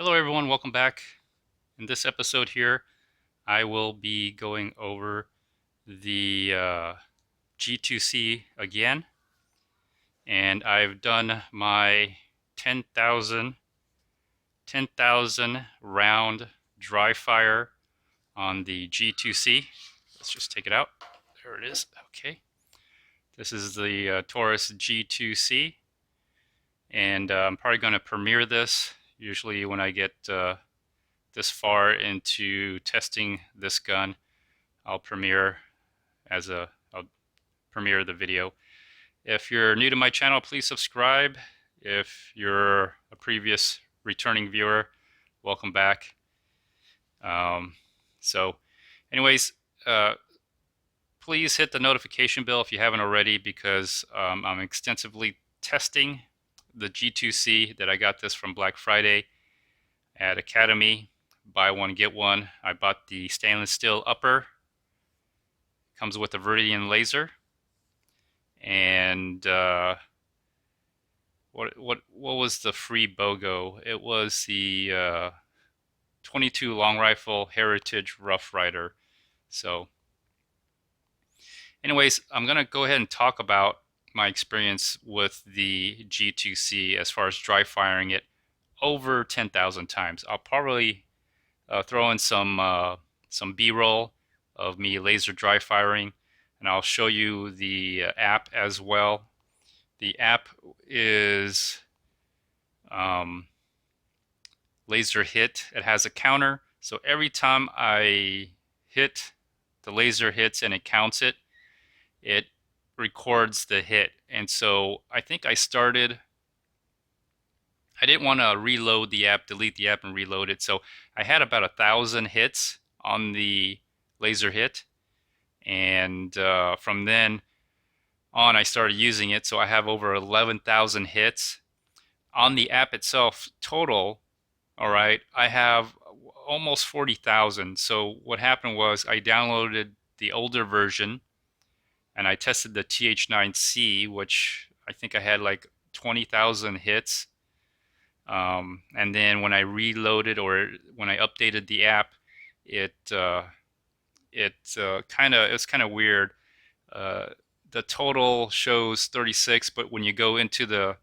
Hello everyone, welcome back. In this episode here, I will be going over the G2C again, and I've done my 10,000 round dry fire on the G2C. Let's just take it out. There it is. Okay. This is the Taurus G2C, and I'm probably going to premiere this. Usually when I get this far into testing this gun, I'll premiere the video. If you're new to my channel, please subscribe. If you're a previous returning viewer, welcome back. So anyways, please hit the notification bell if you haven't already, because I'm extensively testing the G2C that I got this from Black Friday at Academy. Buy one, get one. I bought the stainless steel upper. Comes with a Viridian laser. And what was the free BOGO? It was the 22 long rifle Heritage Rough Rider. So anyways, I'm gonna go ahead and talk about my experience with the G2C as far as dry firing it over 10,000 times. I'll probably throw in some B-roll of me laser dry firing, and I'll show you the app as well. The app is LaserHit. It has a counter, so every time I hit, the laser hits and it counts it, it records the hit. And so I think I didn't want to reload the app, delete the app and reload it. So I had about 1,000 hits on the laser hit. And from then on, I started using it. So I have over 11,000 hits on the app itself total. All right, I have almost 40,000. So what happened was I downloaded the older version and I tested the TH9C, which I think I had like 20,000 hits. And then when I reloaded, or when I updated the app, it was kind of weird. The total shows 36, but when you go into the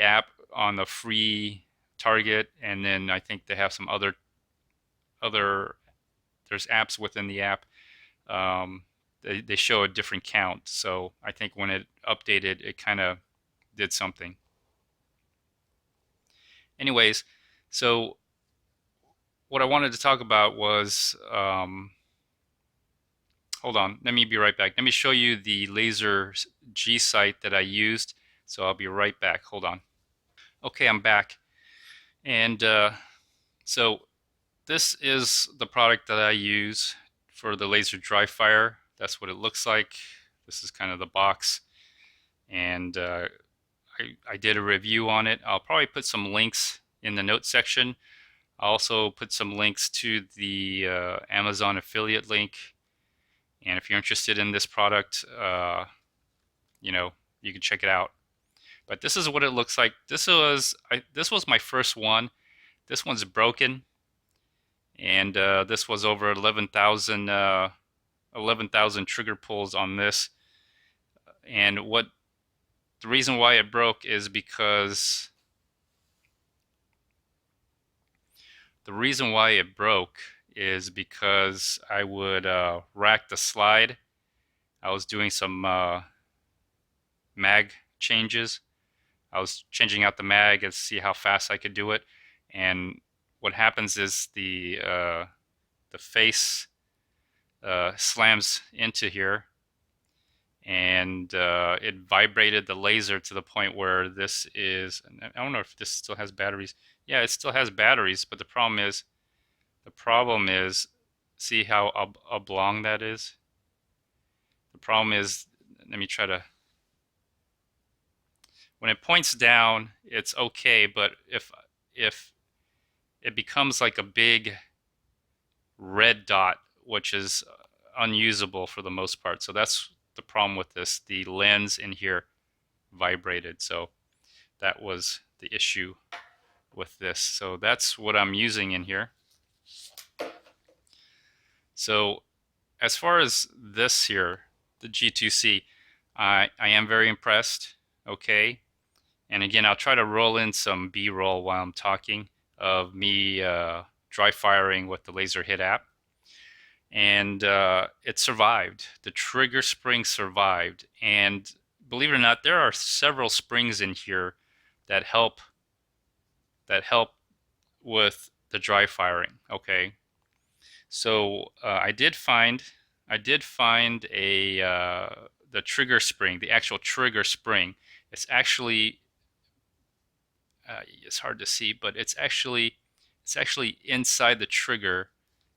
app on the free Target, and then I think they have some other there's apps within the app. They show a different count. So I think when it updated, it kind of did something. Anyways, so what I wanted to talk about was, hold on, let me be right back. Let me show you the laser G-Sight that I used. So I'll be right back. Hold on. Okay, I'm back. And so this is the product that I use for the laser dry fire. That's what it looks like. This is kind of the box. And I did a review on it. I'll probably put some links in the notes section. I'll also put some links to the Amazon affiliate link. And if you're interested in this product, you can check it out. But this is what it looks like. This was my first one. This one's broken, and this was over 11,000 trigger pulls on this. And the reason why it broke is because I would rack the slide. I was doing some mag changes. I was changing out the mag and see how fast I could do it. And what happens is the face slams into here, and it vibrated the laser to the point where this is, I don't know if this still has batteries. Yeah, it still has batteries, but the problem is, see how oblong that is? The problem is, let me try to, when it points down, it's okay, but if it becomes like a big red dot, which is unusable for the most part. So that's the problem with this. The lens in here vibrated, so that was the issue with this. So that's what I'm using in here. So as far as this here, the G2C, I am very impressed. Okay, and again, I'll try to roll in some B-roll while I'm talking of me dry firing with the LaserHit app. And it survived. The trigger spring survived. And believe it or not, there are several springs in here that help with the dry firing. Okay, so I did find a the trigger spring, the actual trigger spring. It's actually it's hard to see, but it's actually inside the trigger.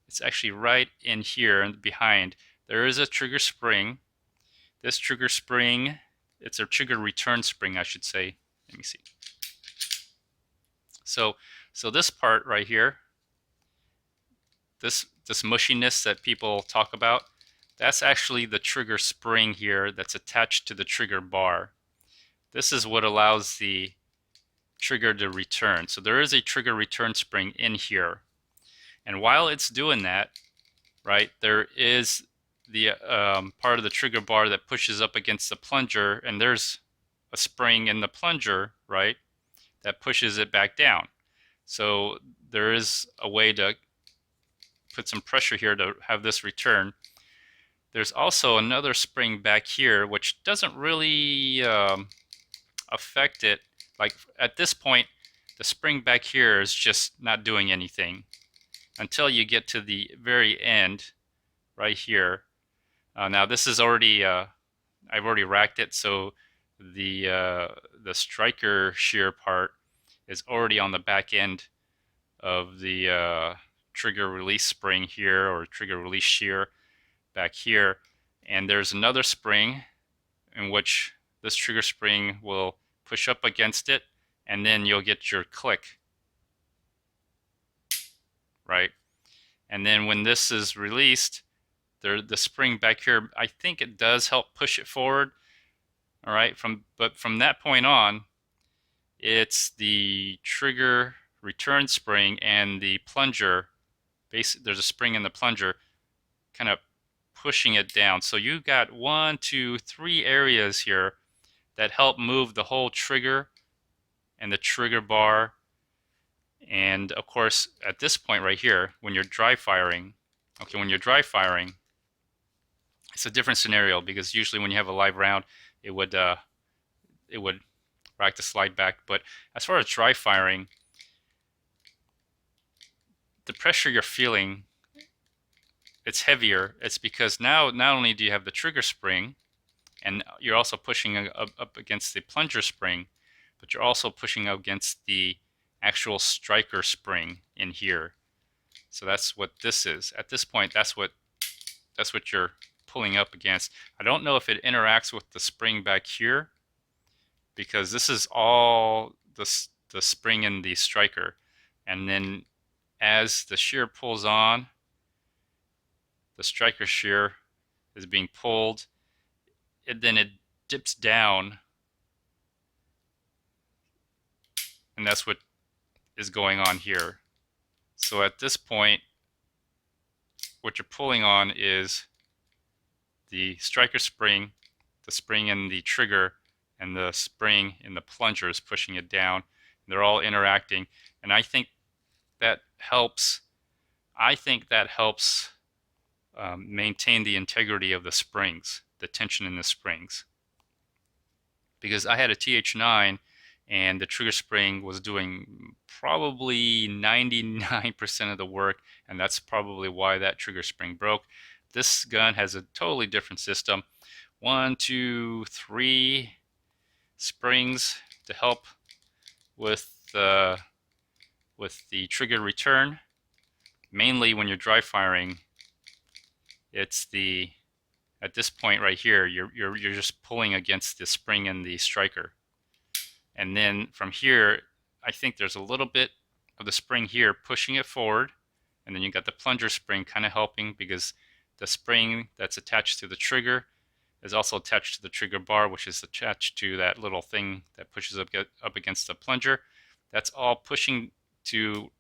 It's actually right in here and behind. There is a trigger spring. This trigger spring, it's a trigger return spring, I should say. Let me see. So this part right here, this mushiness that people talk about, that's actually the trigger spring here that's attached to the trigger bar. This is what allows the trigger to return. So there is a trigger return spring in here. And while it's doing that, right, there is the part of the trigger bar that pushes up against the plunger, and there's a spring in the plunger, right, that pushes it back down. So there is a way to put some pressure here to have this return. There's also another spring back here which doesn't really affect it. Like at this point, the spring back here is just not doing anything until you get to the very end right here. Now this is already I've already racked it, so the striker shear part is already on the back end of the trigger release spring here, or trigger release shear back here. And there's another spring in which this trigger spring will push up against it, and then you'll get your click, right? And then when this is released, the spring back here, I think it does help push it forward. All right, but from that point on, it's the trigger return spring and the plunger. There's a spring in the plunger, kind of pushing it down. So you got 1, 2, 3 areas here that help move the whole trigger and the trigger bar. And of course, at this point right here, when you're dry firing, okay, when you're dry firing, it's a different scenario, because usually when you have a live round, it would rack the slide back. But as far as dry firing, the pressure you're feeling, it's heavier. It's because now not only do you have the trigger spring, and you're also pushing up against the plunger spring, but you're also pushing up against the actual striker spring in here. So that's what this is. At this point, that's what you're pulling up against. I don't know if it interacts with the spring back here, because this is all the spring in the striker. And then as the shear pulls on, the striker shear is being pulled, then it dips down, and that's what is going on here. So at this point, what you're pulling on is the striker spring, the spring in the trigger, and the spring in the plunger is pushing it down. They're all interacting, and I think that helps. Maintain the integrity of the springs, the tension in the springs. Because I had a TH9, and the trigger spring was doing probably 99% of the work, and that's probably why that trigger spring broke. This gun has a totally different system. 1, 2, 3 springs to help with the trigger return. Mainly when you're dry firing, it's at this point right here, you're just pulling against the spring in the striker. And then from here, I think there's a little bit of the spring here pushing it forward, and then you got the plunger spring kind of helping, because the spring that's attached to the trigger is also attached to the trigger bar, which is attached to that little thing that pushes up against the plunger. That's all pushing to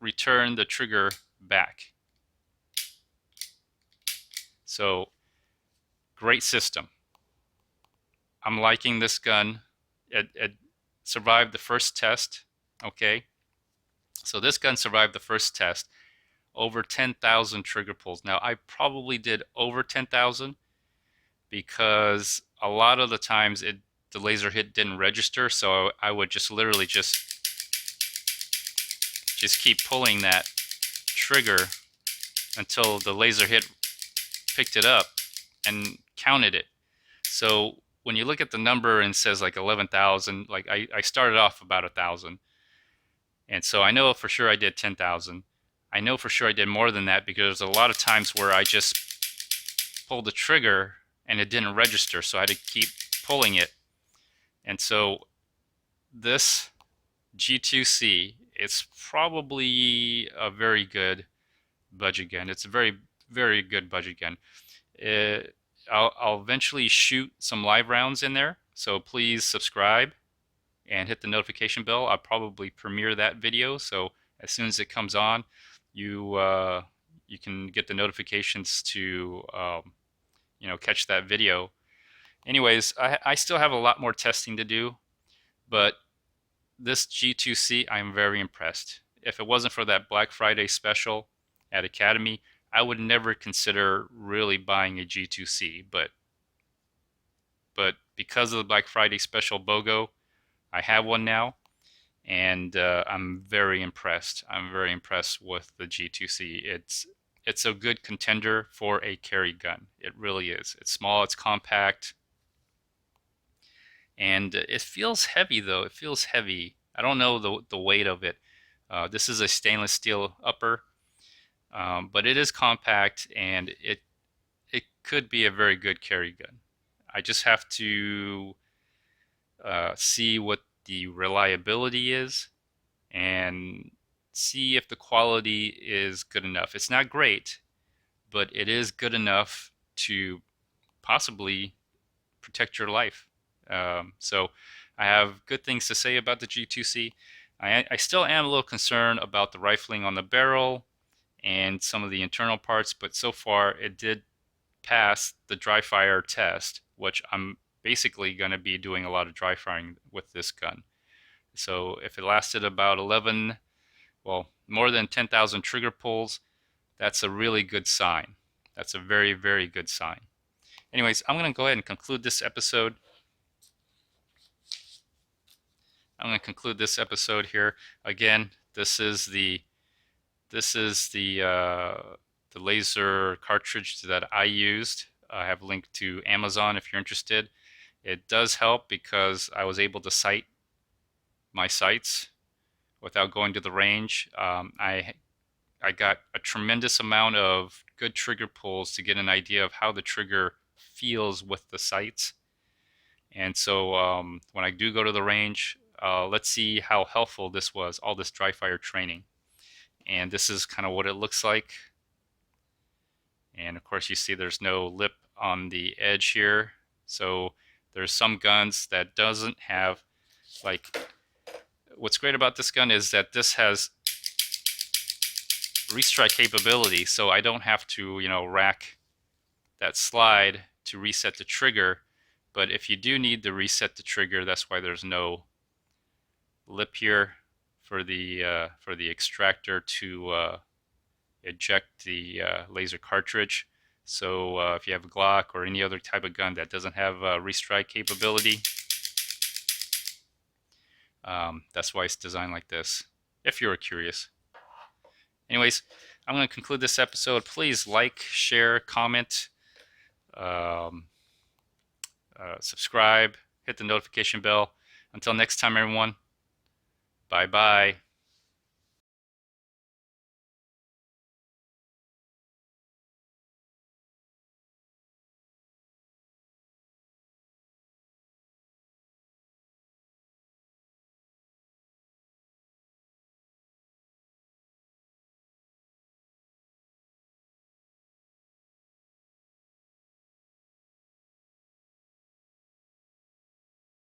return the trigger back. So great system. I'm liking this gun. It survived the first test. Okay, so this gun survived the first test. Over 10,000 trigger pulls. Now I probably did over 10,000 because a lot of the times the laser hit didn't register, so I would just literally just keep pulling that trigger until the laser hit picked it up and counted it. So when you look at the number and it says like 11,000, like I started off about 1,000, and so I know for sure I did 10,000. I know for sure I did more than that because there's a lot of times where I just pulled the trigger and it didn't register, so I had to keep pulling it. And so this G2C, it's probably a very good budget gun. It's a very, very good budget gun. I'll eventually shoot some live rounds in there, so please subscribe and hit the notification bell. I'll probably premiere that video, so as soon as it comes on, you can get the notifications to catch that video. Anyways, I still have a lot more testing to do, but this G2C, I'm very impressed. If it wasn't for that Black Friday special at Academy, I would never consider really buying a G2C, but because of the Black Friday special BOGO, I have one now, and I'm very impressed. I'm very impressed with the G2C. It's a good contender for a carry gun. It really is. It's small, it's compact, and it feels heavy though. It feels heavy. I don't know the weight of it. This is a stainless steel upper, but it is compact, and it could be a very good carry gun. I just have to see what the reliability is and see if the quality is good enough. It's not great, but it is good enough to possibly protect your life. So I have good things to say about the G2C. I still am a little concerned about the rifling on the barrel and some of the internal parts, but so far it did pass the Dryfire test, which I'm basically going to be doing a lot of dry firing with this gun. So if it lasted about more than 10,000 trigger pulls, that's a really good sign. That's a very, very good sign. Anyways, I'm going to go ahead and conclude this episode. I'm going to conclude this episode here. Again, this is the laser cartridge that I used. I have a link to Amazon if you're interested. It does help because I was able to sight my sights without going to the range. I got a tremendous amount of good trigger pulls to get an idea of how the trigger feels with the sights. And so when I do go to the range, let's see how helpful this was, all this dry fire training. And this is kind of what it looks like. And of course you see there's no lip on the edge here. So there's some guns that doesn't have, like, what's great about this gun is that this has restrike capability, so I don't have to, rack that slide to reset the trigger. But if you do need to reset the trigger, that's why there's no lip here for the extractor to eject the laser cartridge. So if you have a Glock or any other type of gun that doesn't have restrike capability, that's why it's designed like this, if you're curious. Anyways, I'm going to conclude this episode. Please like, share, comment, subscribe, hit the notification bell. Until next time, everyone, bye-bye.